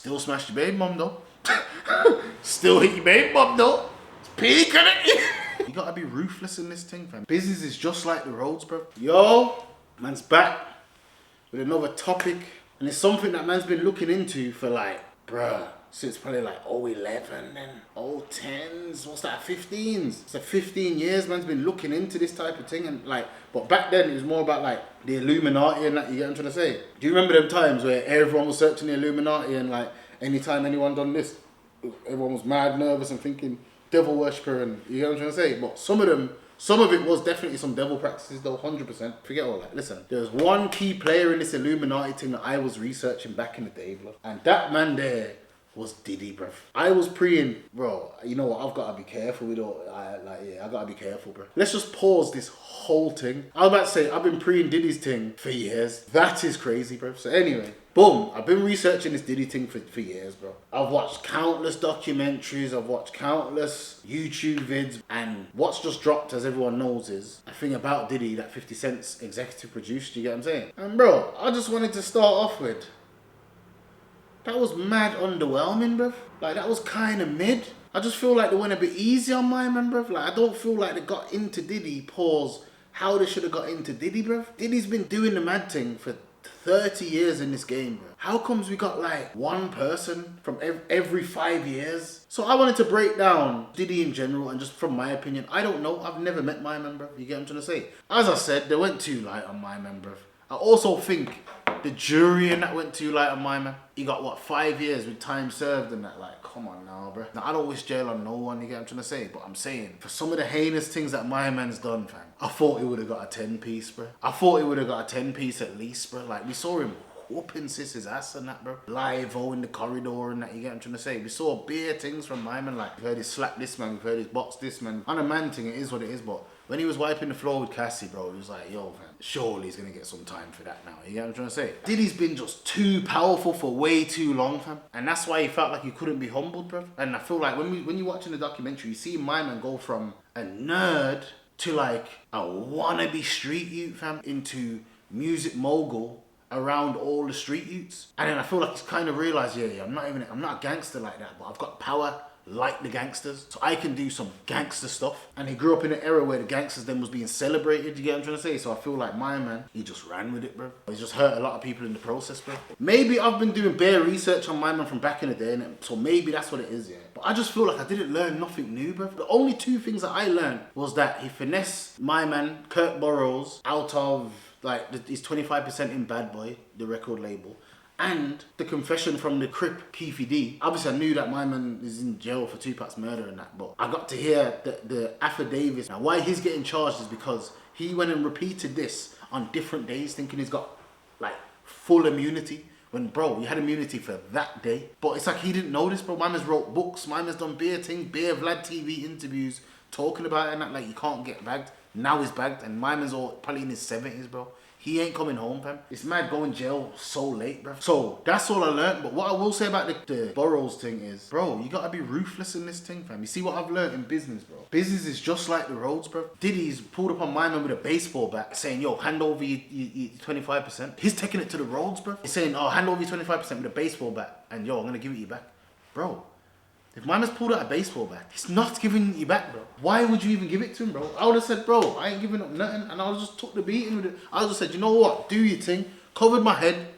Still smashed your baby mum though. Still hit your baby mum though. It's peak, innit? You gotta be ruthless in this thing, fam. Business is just like the roads, bro. Yo, man's back with another topic. And it's something that man's been looking into for like, bruh, since probably like 011 and 010s, what's that, 15s? It's like 15 years man's been looking into this type of thing, and like, but back then it was more about like the Illuminati and that, you get what I'm trying to say? Do you remember them times where everyone was searching the Illuminati and like, anytime anyone done this, everyone was mad nervous and thinking devil worshipper, and you get what I'm trying to say? But some of it was definitely some devil practices though, 100%. Forget all that. Listen, there's one key player in this Illuminati thing that I was researching back in the day, bro. And that man there was Diddy, bruv. I was preying, bro, you know what, I've got to be careful with all, I got to be careful, bro. Let's just pause this whole thing. I was about to say, I've been preying Diddy's thing for years. That is crazy, bro. So anyway, boom, I've been researching this Diddy thing for years, bro. I've watched countless documentaries, I've watched countless YouTube vids, and what's just dropped, as everyone knows, is a thing about Diddy that 50 Cent's executive produced, you get what I'm saying? And bro, I just wanted to start off with, that was mad underwhelming, bruv. Like, that was kind of mid. I just feel like they went a bit easy on my man, bruv. Like, I don't feel like they got into Diddy, pause, how they should have got into Diddy, bruv. Diddy's been doing the mad thing for 30 years in this game, bro. How comes we got like one person from every 5 years? So I wanted to break down Diddy in general, and just from my opinion, I don't know. I've never met my man, bruv. You get what I'm trying to say? As I said, they went too light on my man, bruv. I also think the jury and that went too light on my man. He got, what, 5 years with time served and that. Like, come on now, bro. Now, I don't wish jail on no one, you get what I'm trying to say? But I'm saying, for some of the heinous things that my man's done, fam, I thought he would have got a 10-piece, bro. I thought he would have got a 10-piece at least, bro. Like, we saw him whooping sis's ass and that, bro. Live-o in the corridor and that, you get what I'm trying to say? We saw bare things from my man. Like, we've heard his slap this man, we've heard his box this man. On a man thing, it is what it is, but when he was wiping the floor with Cassie, bro, he was like, yo, man, surely he's going to get some time for that now. You get what I'm trying to say? Diddy's been just too powerful for way too long, fam. And that's why he felt like he couldn't be humbled, bro. And I feel like when you're watching the documentary, you see my man go from a nerd to like a wannabe street youth, fam, into music mogul around all the street youths. And then I feel like he's kind of realised, yeah, I'm not a gangster like that, but I've got power like the gangsters, so I can do some gangster stuff. And he grew up in an era where the gangsters then was being celebrated, you get what I'm trying to say? So I feel like my man, he just ran with it, bro. He's just hurt a lot of people in the process, bro. Maybe I've been doing bare research on my man from back in the day, and so maybe that's what it is, yeah. But I just feel like I didn't learn nothing new, bro. The only two things that I learned was that he finessed my man, Kurt Burrows, out of like his 25% in Bad Boy, the record label, and the confession from the Crip, Keefy D. Obviously, I knew that my man is in jail for Tupac's murder and that, but I got to hear the affidavits. Now, why he's getting charged is because he went and repeated this on different days, thinking he's got, like, full immunity. When, bro, you had immunity for that day. But it's like he didn't know this, bro. My man's wrote books. My man's done bare things, bare Vlad TV interviews, talking about it and that, like, you can't get bagged. Now he's bagged, and my man's all probably in his 70s, bro. He ain't coming home, fam. It's mad going jail so late, bro. So, that's all I learned. But what I will say about the Burrows thing is, bro, you gotta be ruthless in this thing, fam. You see what I've learned in business, bro? Business is just like the roads, bro. Diddy's pulled up on my man with a baseball bat saying, yo, hand over your 25%. He's taking it to the roads, bro. He's saying, oh, hand over your 25% with a baseball bat, and yo, I'm gonna give it you back. Bro, if my man's pulled out a baseball bat, he's not giving you back, bro. Why would you even give it to him, bro? I would have said, bro, I ain't giving up nothing. And I would just took the beating with it. I would have said, you know what? Do your thing. Covered my head.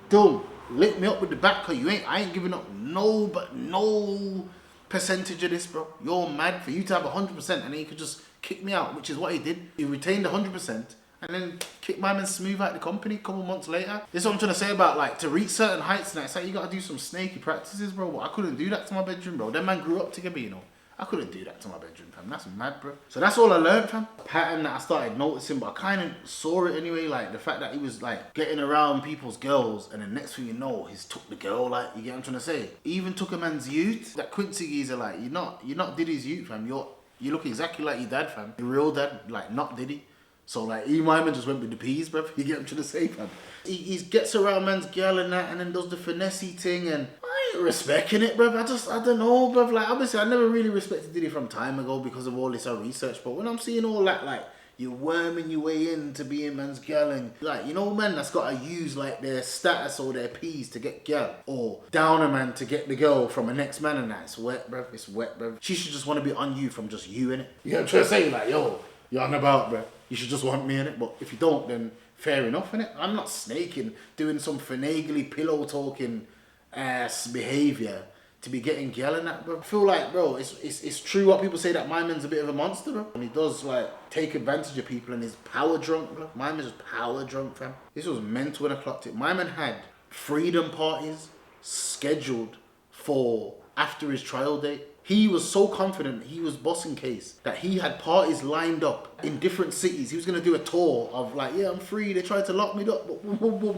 Don't lit me up with the back, cause I ain't giving up no percentage of this, bro. You're mad for you to have 100%, and then you could just kick me out, which is what he did. He retained 100%. And then kick my man smooth out the company a couple months later. This is what I'm trying to say about, like, to reach certain heights and it's like you gotta do some snaky practices, bro. But I couldn't do that to my bedroom, bro. That man grew up together, you know. I couldn't do that to my bedroom, fam. That's mad, bro. So that's all I learned, fam. A pattern that I started noticing, but I kind of saw it anyway. Like, the fact that he was, like, getting around people's girls, and the next thing you know, he's took the girl, like, you get what I'm trying to say? He even took a man's youth. That Quincy geezer, like, you're not Diddy's youth, fam. You look exactly like your dad, fam. Your real dad, like, not Diddy. So, like, Myman just went with the peas, bruv. You get what I'm trying to say, fam? He gets around man's girl and that, and then does the finessey thing, and I ain't respecting it, bruv. I don't know, bruv. Like, obviously, I never really respected Diddy from time ago because of all this research, but when I'm seeing all that, like, You're worming your way into being man's girl, and like, you know, man that's gotta use like their status or their P's to get girl, or down a man to get the girl from a next man, and that it's wet, bruv. It's wet, bruv. She should just want to be on you from just you, innit? You know what I'm trying to say? Like, yo, you're on about, bruv. You should just want me, innit? But if you don't, then fair enough, innit? I'm not snaking, doing some finagly pillow talking ass behaviour to be getting girl and that, bro. I feel like, bro, it's true what people say that my man's a bit of a monster, bro. And he does, like, take advantage of people and he's power drunk, bro. My man's just power drunk, fam. This was mental when I clocked it. My man had freedom parties scheduled for after his trial date. He was so confident he was bossing case that he had parties lined up in different cities. He was going to do a tour of, like, yeah, I'm free. They tried to lock me up.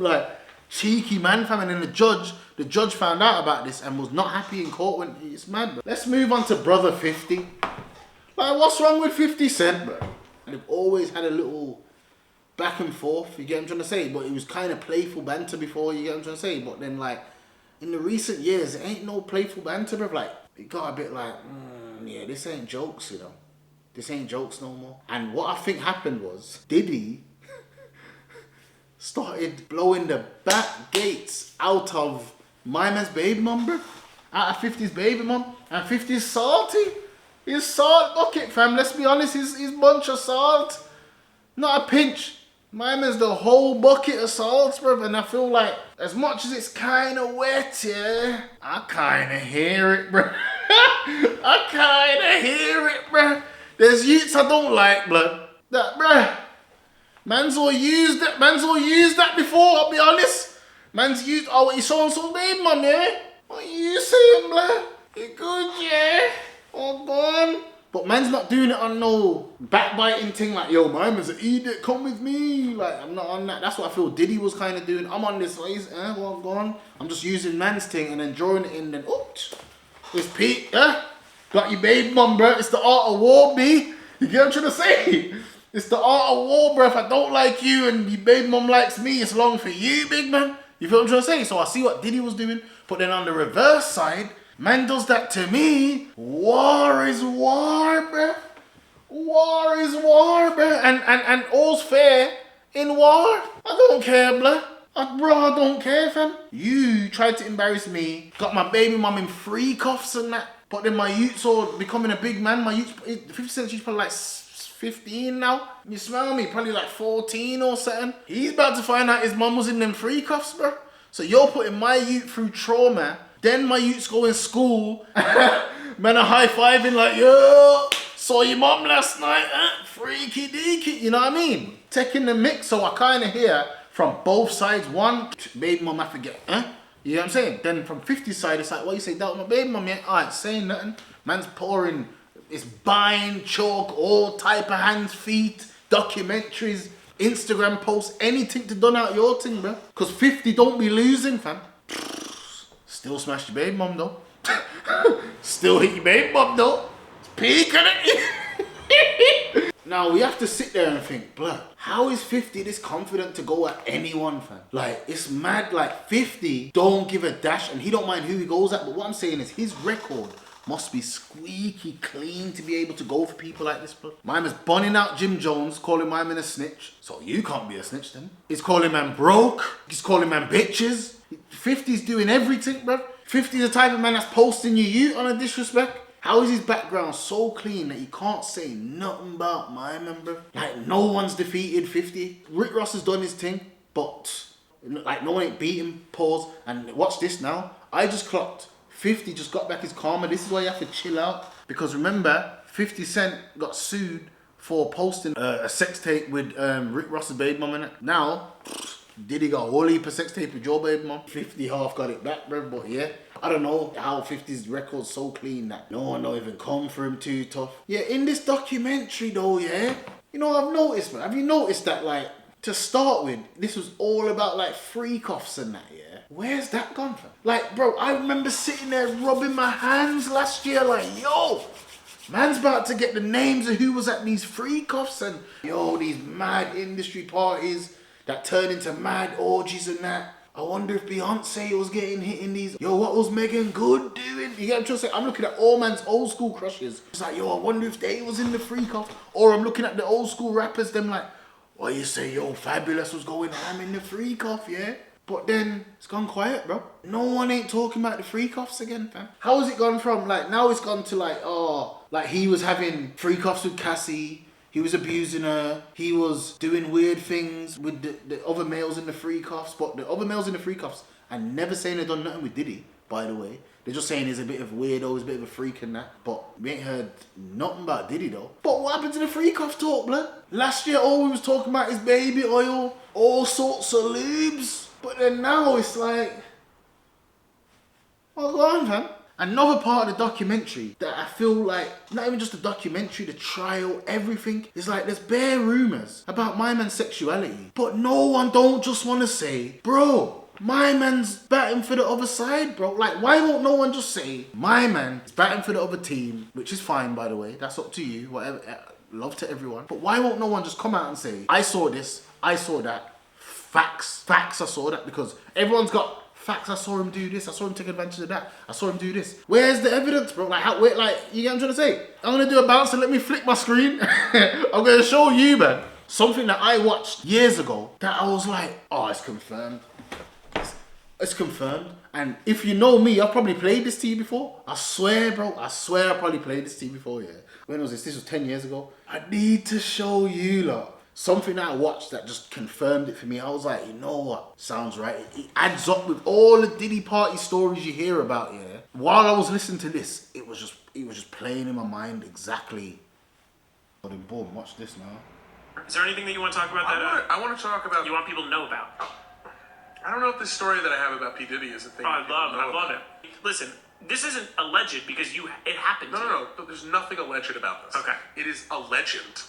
Like, cheeky man, fam. And then the judge found out about this and was not happy in court. When it's mad, bro. Let's move on to brother 50. Like, what's wrong with 50 Cent, bro? They've always had a little back and forth, you get what I'm trying to say? But it was kind of playful banter before, you get what I'm trying to say? But then, like, in the recent years, it ain't no playful banter, bro. Like, it got a bit like, yeah, this ain't jokes, you know? This ain't jokes no more. And what I think happened was, Diddy started blowing the back gates out of my man's baby mum, bro. Out of 50's baby mum. And 50's salty. He's salt bucket, fam. Let's be honest, he's bunch of salt. Not a pinch. My man's the whole bucket of salt, bro. And I feel like, as much as it's kind of wet, yeah, I kind of hear it, bro. I kind of hear it, bro. There's youths I don't like, blood. That, bro. Man's all used that before, I'll be honest. Man's used, oh, what you so-and-so's baby mum, yeah? What you saying, blood? You good, yeah? Oh, gone. But man's not doing it on no backbiting thing like, yo, my man's an idiot, come with me. Like, I'm not on that. That's what I feel Diddy was kind of doing. I'm on this ways, well, gone. I'm just using man's thing and then drawing it in, then, oops. It's Pete, got your baby mum, bro. It's the art of war, B. You get what I'm trying to say? It's the art of war, bro. If I don't like you and your baby mum likes me, it's long for you, big man. You feel what I'm trying to say? So I see what Diddy was doing. But then on the reverse side, man does that to me. War is war, bro. War is war, bro. And all's fair in war. I don't care, bro. Bro, I don't care, fam. You tried to embarrass me. Got my baby mum in free cuffs and that. But then my youth's all becoming a big man. My youth's, 50 Cent, she's probably like 15 now. You smell me? Probably like 14 or something. He's about to find out his mum was in them free cuffs, bro. So you're putting my youth through trauma. Then my youths go in school. Man are high-fiving like, yo, saw your mum last night. Freaky deaky. You know what I mean? Taking the mix. So I kind of hear from both sides. One, baby mum, I forget. You know what I'm saying? Then from 50's side, it's like, what you say, that was my baby mum, yeah? I ain't saying nothing. Man's pouring, it's buying, chalk, all type of hands, feet, documentaries, Instagram posts, anything to done out your thing, bro. Because 50 don't be losing, fam. Still smash your baby mum, though. Still hit your baby mum, though. It's peak, innit? Now, we have to sit there and think, blood, how is 50 this confident to go at anyone, fam? Like, it's mad, like, 50 don't give a dash, and he don't mind who he goes at, but what I'm saying is his record must be squeaky clean to be able to go for people like this, blood. My man's bunning out Jim Jones, calling my man a snitch. So you can't be a snitch, then. He's calling man broke. He's calling man bitches. 50's doing everything, bruv. 50's the type of man that's posting you on a disrespect. How is his background so clean that he can't say nothing about my man, bruv? Like, no one's defeated 50. Rick Ross has done his thing, but, like, no one ain't beat him. Pause. And watch this now. I just clocked 50 just got back his karma. This is why you have to chill out. Because remember, 50 Cent got sued for posting a sex tape with Rick Ross's baby mum in it. Now, Diddy got a whole heap of sex tape with your baby mum. 50 half got it back, bro. But yeah, I don't know how 50's record's so clean that no one don't even come for him too tough. Yeah, in this documentary though, yeah, you know, I've noticed, man. Have you noticed that, like, to start with, this was all about, like, freak offs and that, yeah? Where's that gone from? Like, bro, I remember sitting there rubbing my hands last year like, yo, man's about to get the names of who was at these freak offs and, yo, these mad industry parties that turn into mad orgies and that. I wonder if Beyonce was getting hit in these. Yo, what was Megan Good doing? You get what I'm trying to say? I'm looking at all man's old school crushes. It's like, yo, I wonder if they was in the freak off. Or I'm looking at the old school rappers, them like, what you say, yo, Fabulous was going ham in the freak off, yeah? But then it's gone quiet, bro. No one ain't talking about the freak offs again, fam. How has it gone from like, now it's gone to like, oh, like he was having freak offs with Cassie. He was abusing her. He was doing weird things with the other males in the freak offs. But the other males in the freak offs are never saying they done nothing with Diddy, by the way. They're just saying he's a bit of a weirdo, he's a bit of a freak and that. But we ain't heard nothing about Diddy though. But what happened to the freak off talk, blood? Last year all we was talking about is baby oil, all sorts of lubes. But then now it's like, what's going on, fam? Another part of the documentary that I feel like, not even just the documentary, the trial, everything, is like there's bare rumours about my man's sexuality. But no one don't just want to say, bro, my man's batting for the other side, bro. Like, why won't no one just say, my man is batting for the other team, which is fine, by the way. That's up to you, whatever. Love to everyone. But why won't no one just come out and say, I saw this, I saw that, facts, I saw that, because everyone's got facts. I saw him do this. I saw him take advantage of that. I saw him do this. Where's the evidence, bro? Like, how, wait, like, you get what I'm trying to say? I'm gonna do a bounce and let me flick my screen. I'm gonna show you, man, something that I watched years ago that I was like, oh, it's confirmed. It's confirmed. And if you know me, I've probably played this to you before. I swear, bro. I swear I probably played this to you before, yeah. When was this? This was 10 years ago. I need to show you, lot. Something that I watched that just confirmed it for me. I was like, you know what? Sounds right. It adds up with all the Diddy party stories you hear about, yeah. While I was listening to this, it was just playing in my mind exactly. But then boom, watch this now. Is there anything that you want to talk about I want to talk about. you want people to know about? I don't know if the story that I have about P. Diddy is a thing. I love it. Listen, this isn't alleged because it happened. No. There's nothing alleged about this. Okay. It is a legend.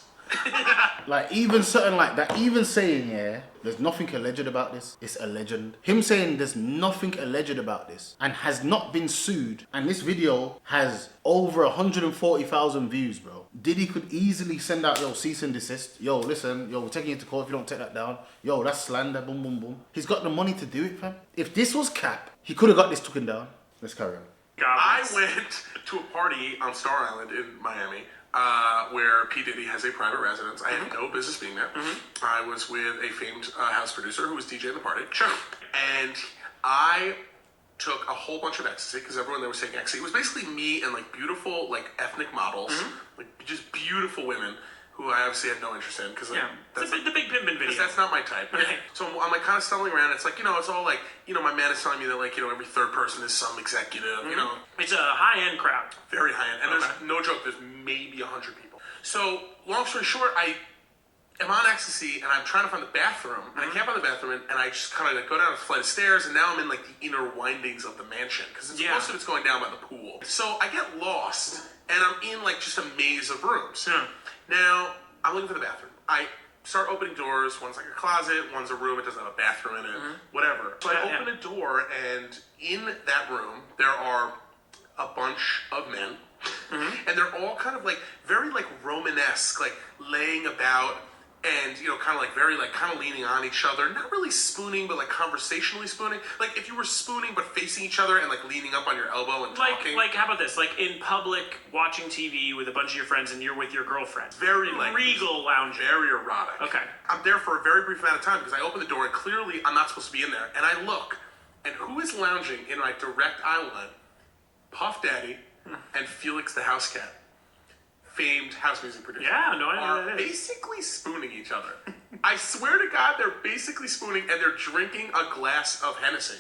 Like, even something like that, even saying, yeah, there's nothing alleged about this, it's a legend. Him saying there's nothing alleged about this and has not been sued, and this video has over 140,000 views, bro. Diddy could easily send out, yo, cease and desist. Yo, listen, yo, we're taking you to court if you don't take that down. Yo, that's slander, boom, boom, boom. He's got the money to do it, fam. If this was cap, he could have got this taken down. Let's carry on. I went to a party on Star Island in Miami. Where P. Diddy has a private residence. I had no business being there. I was with a famed house producer who was DJing the party. Sure. And I took a whole bunch of ecstasy because everyone there was taking ecstasy. It was basically me and like beautiful like ethnic models, like just beautiful women who I obviously had no interest in because like, that's the big pimpin' video. That's not my type. Right. So I'm like kind of stumbling around. It's like, you know, it's all like, you know, my man is telling me that like, you know, every third person is some executive, you know. It's a high-end crowd. Very high-end. And there's no joke, there's maybe 100 people. So long story short, I am on ecstasy and I'm trying to find the bathroom. And I can't find the bathroom and I just kind of like go down a flight of stairs and now I'm in like the inner windings of the mansion because most of it's going down by the pool. So I get lost and I'm in like just a maze of rooms. Now, I'm looking for the bathroom. I start opening doors. One's like a closet, one's a room. It doesn't have a bathroom in it, whatever. So I open a door, and in that room, there are a bunch of men. And they're all kind of like, very like Romanesque, like laying about and, you know, kind of like very like kind of leaning on each other. Not really spooning, but like conversationally spooning. Like if you were spooning but facing each other and like leaning up on your elbow and talking. Like how about this? Like in public, watching TV with a bunch of your friends and you're with your girlfriend. Very like regal lounge. Very erotic. Okay. I'm there for a very brief amount of time because I open the door and clearly I'm not supposed to be in there. And I look, and who is lounging in my direct eye line? Puff Daddy and Felix the House Cat. Famed house music producer. Yeah, no, I know are that is. basically spooning each other. I swear to God, they're basically spooning and they're drinking a glass of Hennessy.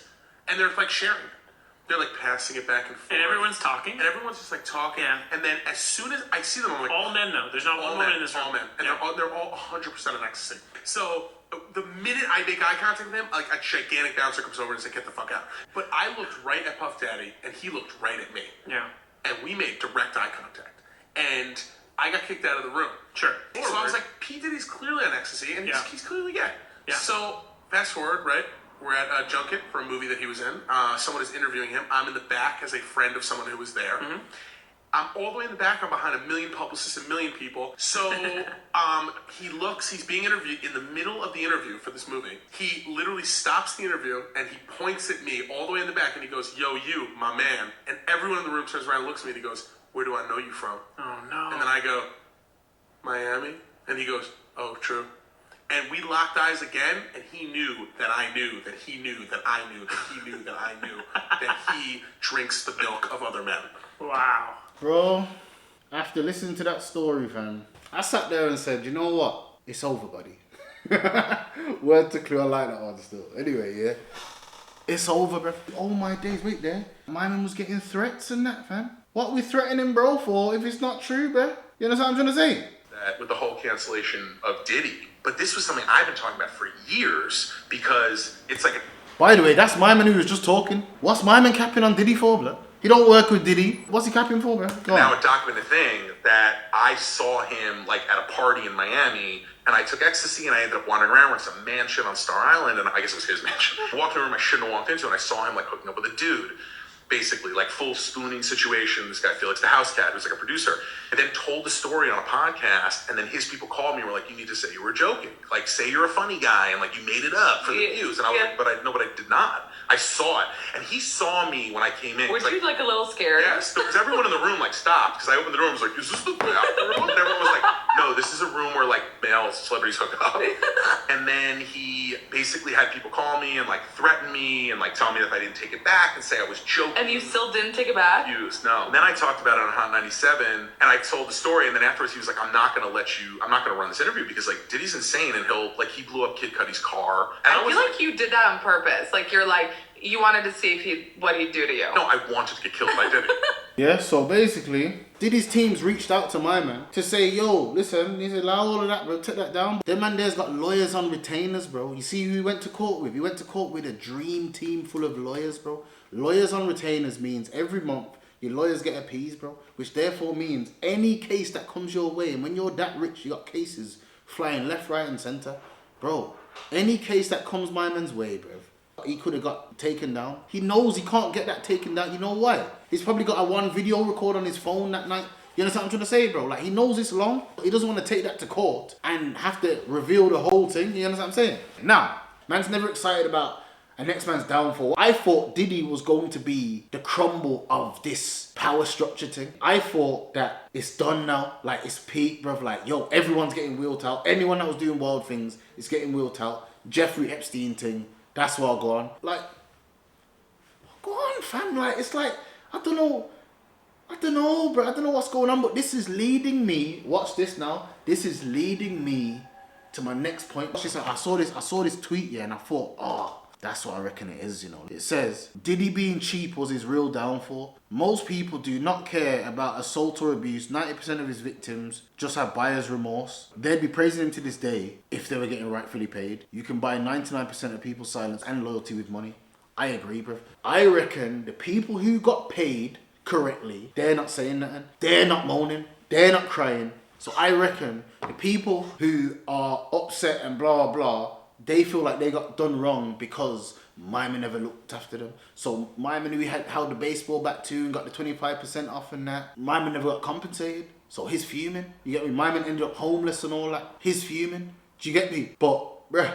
And they're like sharing it. They're like passing it back and forth. And everyone's talking? And everyone's just like talking. Yeah. And then as soon as I see them, I'm like... All men though. There's not one woman in this room. All men. And they're all 100% on ecstasy. So the minute I make eye contact with him, like a gigantic bouncer comes over and says, get the fuck out. But I looked right at Puff Daddy and he looked right at me. Yeah. And we made direct eye contact. And I got kicked out of the room. Sure. So I was like, P. Diddy's clearly on ecstasy, and he's clearly gay. Yeah. So fast forward, right? We're at a junket for a movie that he was in. Someone is interviewing him. I'm in the back as a friend of someone who was there. I'm all the way in the back. I'm behind a million publicists, a million people. So he's being interviewed in the middle of the interview for this movie. He literally stops the interview and he points at me all the way in the back and he goes, "Yo, you, my man." And everyone in the room turns around and looks at me and he goes, "Where do I know you from?" Oh, no. And then I go, "Miami." And he goes, "Oh, true." And we locked eyes again, and he knew that I knew that he knew that I knew that he knew that I knew that he drinks the milk of other men. Wow. Bro, after listening to that story, fam, I sat there and said, you know what? It's over, buddy. Word to Clue, I like that one still. Anyway, yeah. It's over, bro. Oh my days, wait there. My man was getting threats and that, fam. What we threatening bro for if it's not true, bro? You know what I'm trying to say? That with the whole cancellation of Diddy. But this was something I've been talking about for years because it's like By the way, that's my man who was just talking. What's my man capping on Diddy for, blood? He don't work with Diddy. What's he capping for, bro? Go now on. a documented thing that I saw him like at a party in Miami and I took ecstasy and I ended up wandering around in some mansion on Star Island and I guess it was his mansion. I walked in a room I shouldn't have walked into and I saw him like hooking up with a dude. Basically, like full spooning situation. This guy Felix the House Cat, who's like a producer, and then told the story on a podcast. And then his people called me and were like, "You need to say you were joking. Like, say you're a funny guy and like you made it up for the views." And I was like, "But I did not. I saw it." And he saw me when I came in. Were you like a little scared? Yes, because everyone in the room like stopped because I opened the room. I was like, "Is this the after room?" And everyone was like, "No, this is a room where like male celebrities hook up." And then he basically had people call me and like threaten me and like tell me that if I didn't take it back and say I was joking. And you still didn't take it back? No. And then I talked about it on Hot 97 and I told the story and then afterwards he was like, I'm not gonna run this interview because like Diddy's insane and he blew up Kid Cudi's car. And I feel like you did that on purpose. Like you wanted to see if what he'd do to you. No, I wanted to get killed by Diddy. Yeah, so basically, Diddy's teams reached out to my man to say, yo, listen, he said, allow all of that, bro, take that down. Them man there's got lawyers on retainers, bro. You see who he went to court with? He went to court with a dream team full of lawyers, bro. Lawyers on retainers means every month your lawyers get appeased, bro. Which therefore means any case that comes your way, and when you're that rich, you got cases flying left, right, and center. Bro, any case that comes my man's way, bro, he could have got taken down. He knows he can't get that taken down. You know why? He's probably got a one video record on his phone that night. You understand what I'm trying to say, bro? Like, he knows it's long. He doesn't want to take that to court and have to reveal the whole thing. You understand what I'm saying? Now, man's never excited about a next man's downfall. I thought Diddy was going to be the crumble of this power structure thing. I thought that it's done now. Like, it's peak, bro. Like, yo, everyone's getting wheeled out. Anyone that was doing wild things is getting wheeled out. Jeffrey Epstein thing. That's what I go on. Like, go on, fam. Like, it's like, I don't know, bro. I don't know what's going on, but this is leading me. Watch this now. This is leading me to my next point. She said, I saw this tweet, yeah, and I thought, oh, that's what I reckon it is, you know. It says, Diddy being cheap was his real downfall. Most people do not care about assault or abuse. 90% of his victims just have buyer's remorse. They'd be praising him to this day if they were getting rightfully paid. You can buy 99% of people's silence and loyalty with money. I agree, bruv. I reckon the people who got paid correctly, they're not saying nothing. They're not moaning. They're not crying. So I reckon the people who are upset and blah, blah, blah, they feel like they got done wrong because my man never looked after them. So my man who we had held the baseball bat to and got the 25% off and that, my man never got compensated. So he's fuming. You get me? My man ended up homeless and all that. He's fuming. Do you get me? But, bruh,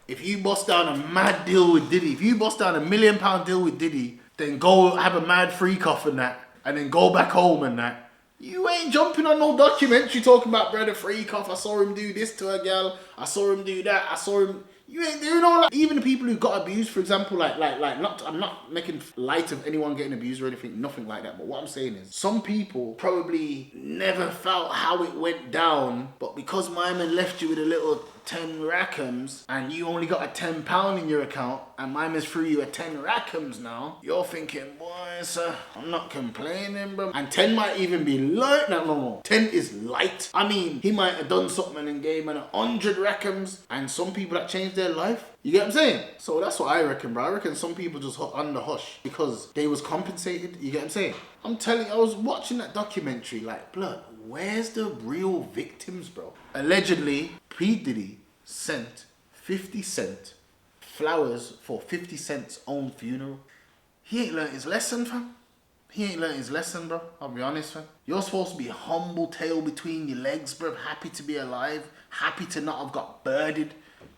if you bust down a mad deal with Diddy, if you bust down £1 million deal with Diddy, then go have a mad freak off and that, and then go back home and that, you ain't jumping on no documentary talking about brother freak off. I saw him do this to a girl. I saw him do that. I saw him. You ain't doing all that. Even the people who got abused, for example, I'm not making light of anyone getting abused or anything, nothing like that. But what I'm saying is, some people probably never felt how it went down, but because my man left you with a little 10 rackhams and you only got a £10 in your account and my man's threw you a 10 rackhams now, you're thinking, boy, sir, I'm not complaining, bro. And 10 might even be light. No. 10 is light. I mean, he might have done something and gave man 100 rackhams, and some people that changed their life. You get what I'm saying? So that's what I reckon, bro. I reckon some people just under hush because they was compensated. You get what I'm saying? I'm telling you, I was watching that documentary like, blood, where's the real victims, bro? Allegedly, P. Diddy sent 50 Cent flowers for 50 Cent's own funeral. He ain't learned his lesson, fam. He ain't learned his lesson, bro. I'll be honest, man. You're supposed to be humble, tail between your legs, bro. Happy to be alive. Happy to not have got birded. Do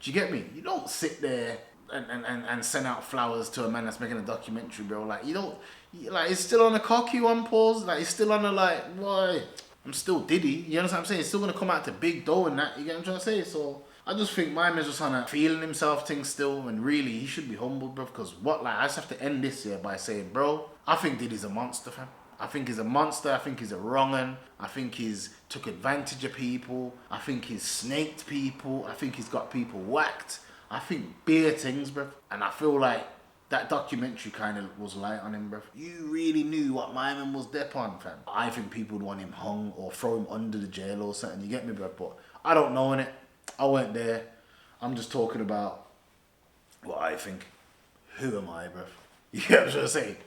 you get me? You don't sit there and send out flowers to a man that's making a documentary, bro. Like, you don't... Like, it's still on a cocky one, pause. Like, it's still on a, like, boy, I'm still Diddy. You understand what I'm saying? It's still going to come out to big dough and that. You get what I'm trying to say? So... I just think my man's just on a feeling himself thing still, and really he should be humbled, bro. Because I just have to end this year by saying, bro, I think Diddy's a monster, fam. I think he's a monster. I think he's a wrong'un. I think he's took advantage of people. I think he's snaked people. I think he's got people whacked. I think bare things, bro. And I feel like that documentary kind of was light on him, bro. You really knew what my man was dep on, fam. I think people would want him hung or throw him under the jail or something. You get me, bro? But I don't know, innit? I went there. I'm just talking about what I think. Who am I, bro? You get what I'm trying to say?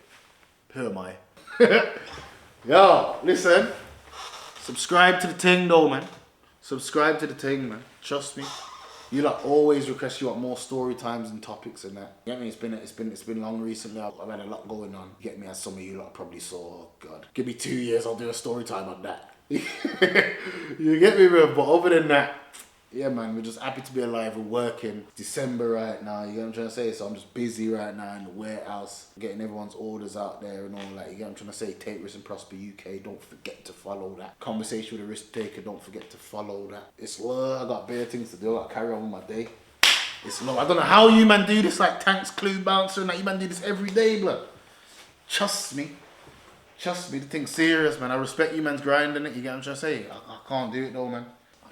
Who am I? Yo, listen. Subscribe to the thing, though, man. Subscribe to the thing, man. Trust me. You lot always request you want more story times and topics and that. You get me? It's been long recently. I've had a lot going on. You get me? As some of you lot probably saw. Oh God, give me 2 years. I'll do a story time on that. You get me, bro? But other than that. Yeah, man, we're just happy to be alive. We're working. December right now, you get what I'm trying to say? So I'm just busy right now in the warehouse, getting everyone's orders out there and all that. You get what I'm trying to say? Take Risk and Prosper UK. Don't forget to follow that. Conversation with a Risk Taker. Don't forget to follow that. It's love. I got bare things to do. I got to carry on with my day. It's love. I don't know how you man do this like Tanks Clue Bouncer and that. You man do this every day, blood. Trust me. Trust me, the thing's serious, man. I respect you man's grinding it. You get what I'm trying to say? I can't do it though, man.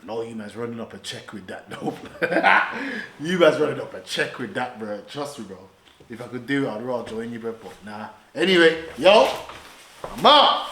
No, you man's running up a check with that, though. You man's running up a check with that, bro. Trust me, bro. If I could do it, I'd rather join you, bro. But nah. Anyway, yo, I'm out.